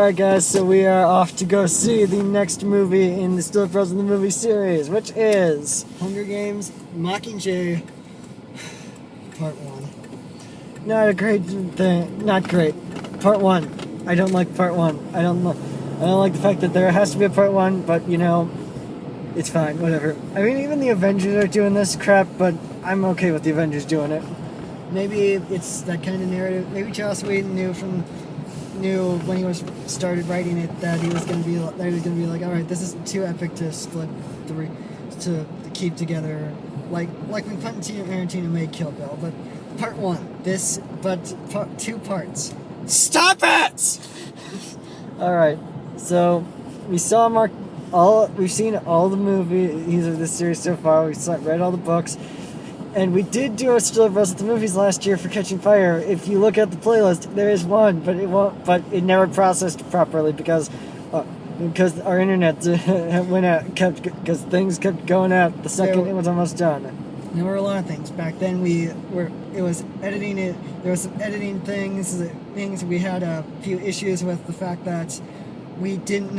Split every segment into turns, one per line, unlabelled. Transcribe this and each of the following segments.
Alright guys, so we are off to go see the next movie in the StillerBros in the movie series, which is Hunger Games Mockingjay Part 1. Not a great thing, not great. Part 1. I don't like Part 1. I don't like the fact that there has to be a Part 1, but you know, it's fine, whatever. I mean, even the Avengers are doing this crap, but I'm okay with the Avengers doing it. Maybe it's that kind of narrative. Maybe Joss Whedon knew when he started writing it that he was going to be like, all right, this is too epic to split to keep together, like when Quentin Tarantino made Kill Bill. But Part 1, two parts. Stop it! All right, so we've seen all the movies of this series so far. We've read all the books. And we did do a StillerBros at the movies last year for Catching Fire. If you look at the playlist, there is one, but it never processed properly because our internet went out, because things kept going out the second it was almost done. There were a lot of things back then. It was editing it. There was some editing things. We had a few issues with the fact that we didn't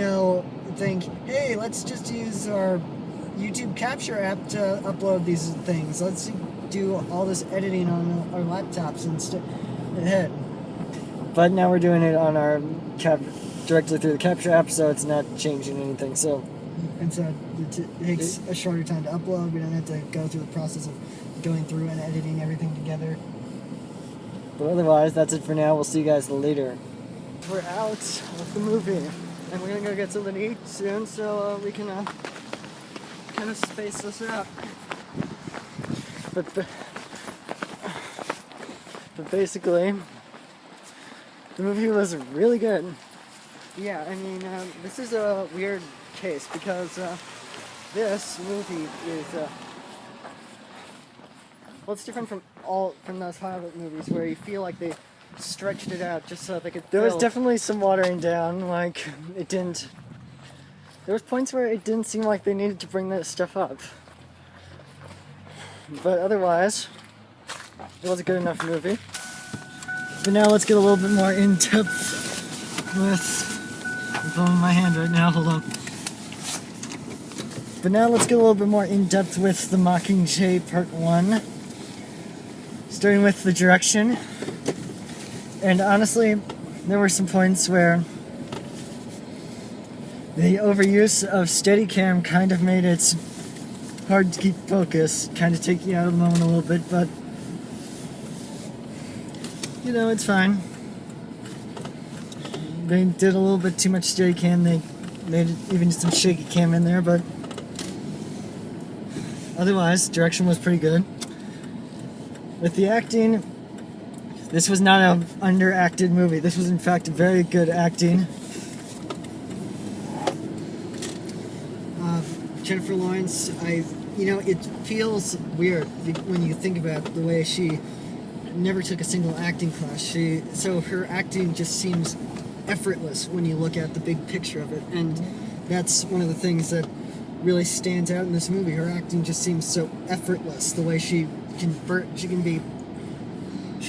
think, hey, let's just use our YouTube Capture app to upload these things. Let's do all this editing on our laptops instead. But now we're doing it on our directly through the Capture app, so it's not changing anything. So it takes a shorter time to upload. We don't have to go through the process of going through and editing everything together. But otherwise, that's it for now. We'll see you guys later. We're out with the movie, and we're gonna go get something to eat soon, so we can kind of space this out. But basically, the movie was really good. Yeah, I mean, this is a weird case because this movie is it's different from those Hollywood movies where you feel like they stretched it out just so they could. There was definitely some watering down, like it didn't. There was points where it didn't seem like they needed to bring that stuff up. But otherwise, it was a good enough movie. But now let's get a little bit more in-depth with... I'm filming my hand right now, hold on. But now let's get a little bit more in-depth with the Mockingjay Part 1. Starting with the direction. And honestly, there were some points where the overuse of Steadicam kind of made it hard to keep focus, kind of take you out of the moment a little bit, but you know, it's fine. They did a little bit too much Steadicam, they made even some shaky cam in there, but otherwise, direction was pretty good. With the acting, this was not an underacted movie. This was in fact very good acting. Jennifer Lawrence, it feels weird when you think about the way she never took a single acting class. So her acting just seems effortless when you look at the big picture of it, and that's one of the things that really stands out in this movie. Her acting just seems so effortless. The way she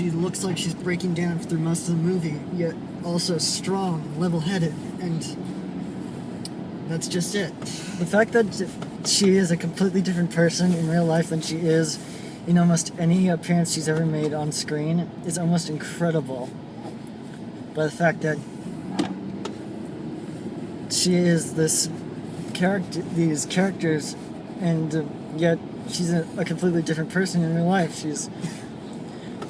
looks like she's breaking down through most of the movie, yet also strong, level-headed, and that's just it. The fact that she is a completely different person in real life than she is in almost any appearance she's ever made on screen is almost incredible. But the fact that she is these characters, and yet she's a completely different person in real life. She's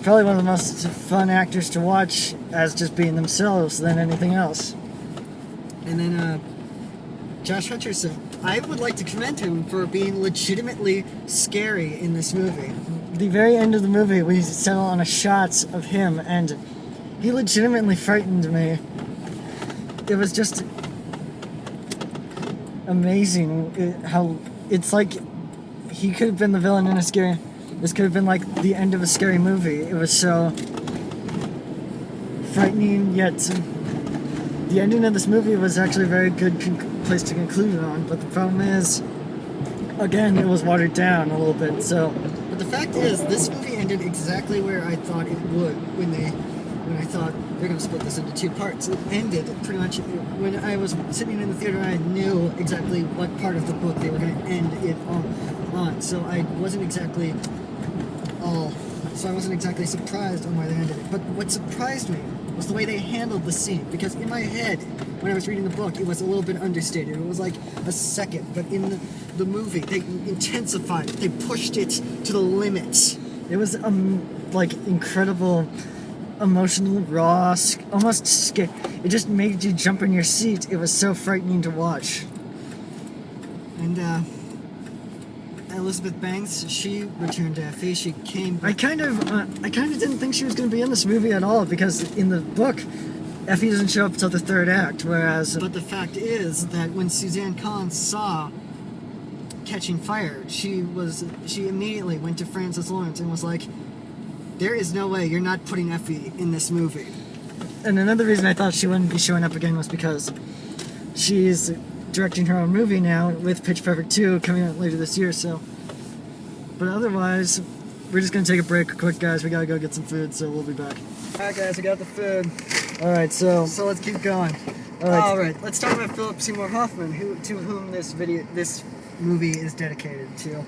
probably one of the most fun actors to watch as just being themselves than anything else. And then Josh Hutcherson, I would like to commend him for being legitimately scary in this movie. The very end of the movie, we settle on a shot of him, and he legitimately frightened me. It was just amazing how it's like he could have been the villain in this could have been like the end of a scary movie. It was so frightening, yet the ending of this movie was actually a very good place to conclude on, but the problem is, again, it was watered down a little bit, so... But the fact is, this movie ended exactly where I thought it would when they when I thought they're going to split this into two parts. It ended pretty much when I was sitting in the theater. I knew exactly what part of the book they were going to end it on, so I wasn't exactly surprised on why they ended it. But what surprised me was the way they handled the scene, because in my head, when I was reading the book, it was a little bit understated. It was like a second, but in the movie, they intensified it. They pushed it to the limit. It was like incredible, emotional, raw, almost scary. It just made you jump in your seat. It was so frightening to watch. And Elizabeth Banks, she returned to Effie. She came. I kind of didn't think she was going to be in this movie at all, because in the book, Effie doesn't show up until the third act. Whereas, but the fact is that when Suzanne Collins saw Catching Fire, she immediately went to Francis Lawrence and was like, "There is no way you're not putting Effie in this movie." And another reason I thought she wouldn't be showing up again was because she's directing her own movie now with Pitch Perfect 2 coming out later this year, so. But otherwise, we're just gonna take a break quick, guys. We gotta go get some food, so we'll be back. Alright, guys, we got the food. Alright, so let's keep going. Alright, let's talk about Philip Seymour Hoffman, to whom this movie is dedicated to.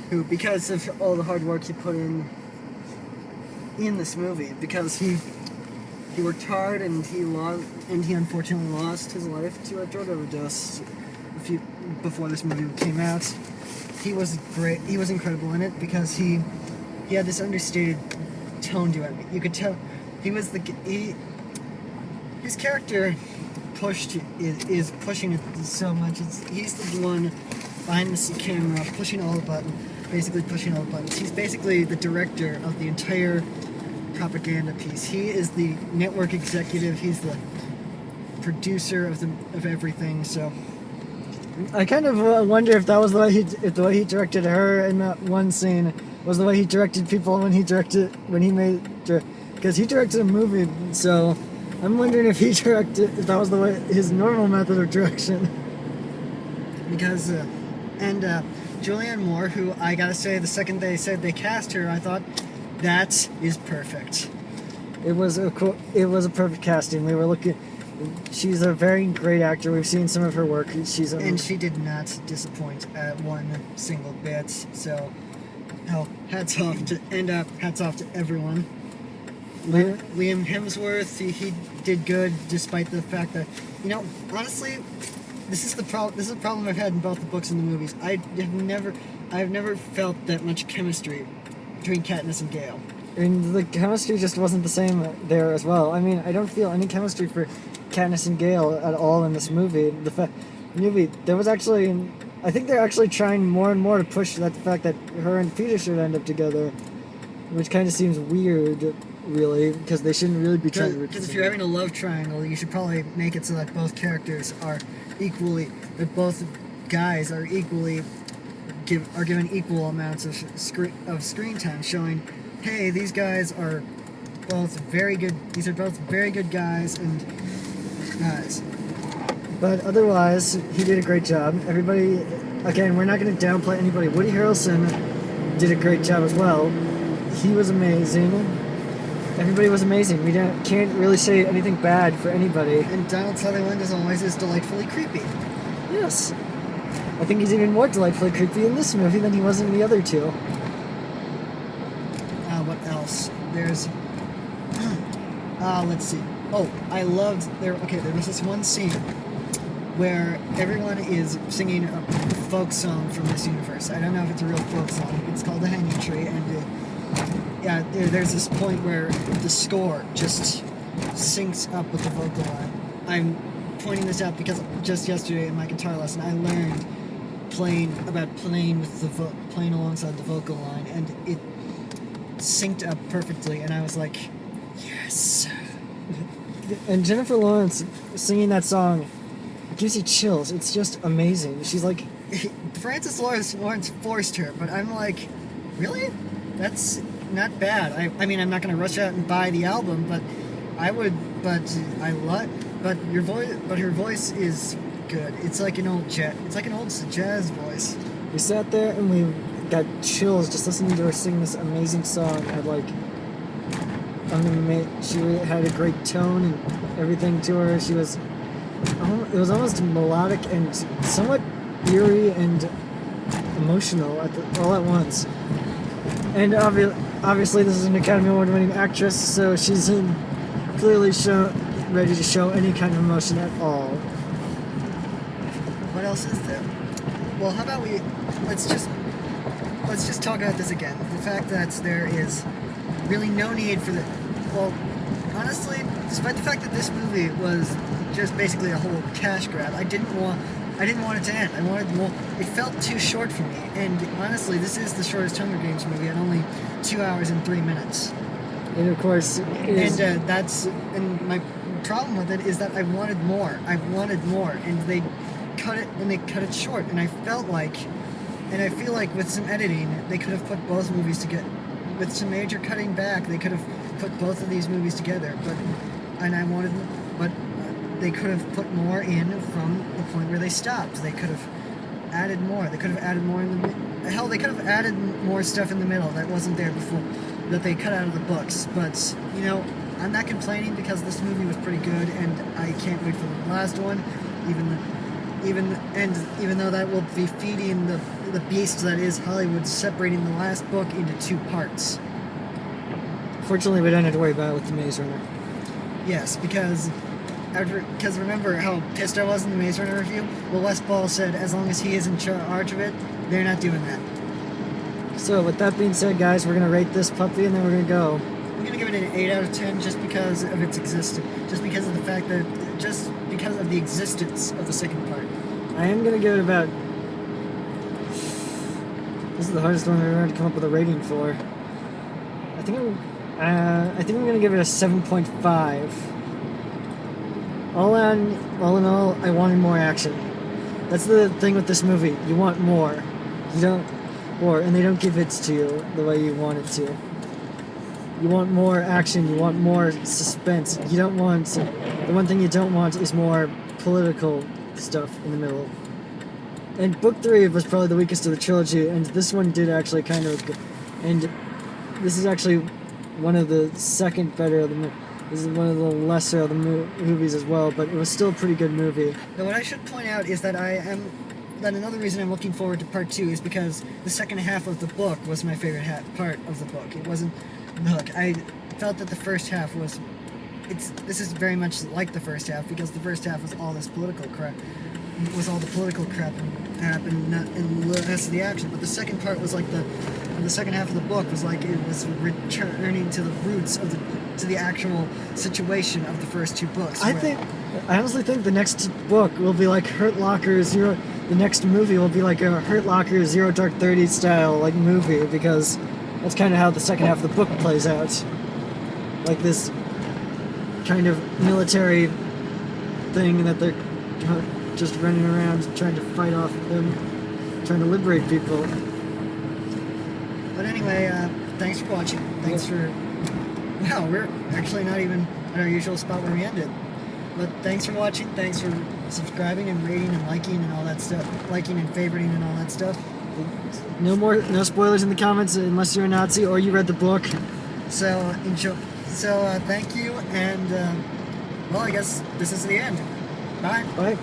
Who, because of all the hard work he put in this movie, because he worked hard and he unfortunately lost his life to a drug overdose before this movie came out. He was great. He was incredible in it because he had this understated tone to him. You could tell his character is pushing it so much. He's the one behind the camera pushing all the buttons. He's basically the director of the entire propaganda piece. He is the network executive. He's the producer of everything. So I kind of wonder if that was the way he directed her in that one scene was the way he directed people because he directed a movie. So I'm wondering if that was the way his normal method of direction. Because Julianne Moore, who I gotta say, the second they said they cast her, I thought, that is perfect. It was a perfect casting. We were looking. She's a very great actor. We've seen some of her work. And she did not disappoint at one single bit. So, hats off to everyone. Liam Hemsworth, he did good, despite the fact that, honestly, this is the problem I've had in both the books and the movies. I've never felt that much chemistry between Katniss and Gale. I mean, the chemistry just wasn't the same there as well. I mean, I don't feel any chemistry for Katniss and Gale at all in this movie. There was actually, I think they're actually trying more and more to push the fact that her and Peter should end up together, which kind of seems weird, really, because they shouldn't really be trying to. Because if you're having a love triangle, you should probably make it so that both characters are both guys are given equal amounts of screen time, showing, hey, these guys are both very good. These are both very good guys and guys. But otherwise, he did a great job. Everybody, again, we're not going to downplay anybody. Woody Harrelson did a great job as well. He was amazing. Everybody was amazing. We can't really say anything bad for anybody. And Donald Sutherland, as always, is delightfully creepy. Yes. I think he's even more delightfully creepy in this movie than he was in the other two. What else? There's... let's see. Oh, I loved... there was this one scene where everyone is singing a folk song from this universe. I don't know if it's a real folk song. It's called The Hanging Tree, and there's this point where the score just syncs up with the vocal line. I'm pointing this out because just yesterday in my guitar lesson, I learned playing alongside the vocal line, and it synced up perfectly, and I was like, yes. And Jennifer Lawrence singing that song gives you chills. It's just amazing. She's like, Francis Lawrence forced her, but I'm like, really? That's not bad. I mean, I'm not going to rush out and buy the album, but I would. But her voice is good. It's like an old jazz voice. We sat there and we got chills just listening to her sing this amazing song at like She had a great tone and everything to her. It was almost melodic and somewhat eerie and emotional all at once. And obviously, this is an Academy Award-winning actress, so she's clearly ready to show any kind of emotion at all.
What else is there? Well, how about let's just talk about this again. The fact that there is really no need for well, honestly, despite the fact that this movie was just basically a whole cash grab, I didn't want it to end. I wanted more. It felt too short for me, and honestly, this is the shortest Hunger Games movie at only 2 hours and 3 minutes.
And of course,
and my problem with it is that I wanted more. And they cut it short. And I feel like with some editing, they could have put both movies together. With some major cutting back, they could have put both of these movies together. But they could have put more in from the point where they stopped. They could have added more. They could have added more in the hell. They could have added more stuff in the middle that wasn't there before, that they cut out of the books. But I'm not complaining because this movie was pretty good, and I can't wait for the last one. Even though that will be feeding the beast that is Hollywood, separating the last book into 2 parts.
Fortunately, we don't have to worry about it with the Maze Runner.
Yes, because remember how pissed I was in the Maze Runner review? Well, Wes Ball said as long as he is in charge of it, they're not doing that.
So, with that being said, guys, we're going to rate this puppy, and then we're going to go.
I'm going to give it an 8 out of 10 just because of its existence. Just because of the existence of the second part.
I am going to give it about... This is the hardest one I've ever had to come up with a rating for. I think I'm going to give it a 7.5. All in all, I wanted more action. That's the thing with this movie. You want more. And they don't give it to you the way you want it to. You want more action. You want more suspense. The one thing you don't want is more political stuff in the middle. And book 3 was probably the weakest of the trilogy, and this one did actually kind of... And this is actually one of the second better of the... This is one of the lesser of the movies as well, but it was still a pretty good movie.
Now, what I should point out is that another reason I'm looking forward to part 2 is because the second half of the book was my favorite part of the book. It wasn't... Look, I felt that the first half was... This is very much like the first half, because the first half was all this political crap. It was all the political crap and happened in the rest of the action. But the second part was like the second half of the book was like it was returning to the roots of to the actual situation of the first 2 books.
I honestly think the next book will be like Hurt Locker Zero. The next movie will be like a Hurt Locker Zero Dark 30 style like movie, because that's kind of how the second half of the book plays out. Like this kind of military thing that they're just running around trying to fight off them, trying to liberate people.
But anyway, thanks for watching. Wow, we're actually not even at our usual spot where we ended. But thanks for watching. Thanks for subscribing and rating and liking and all that stuff. Liking and favoriting and all that stuff.
No spoilers in the comments unless you're a Nazi or you read the book.
So enjoy. So thank you, and well, I guess this is the end. Bye.
Bye.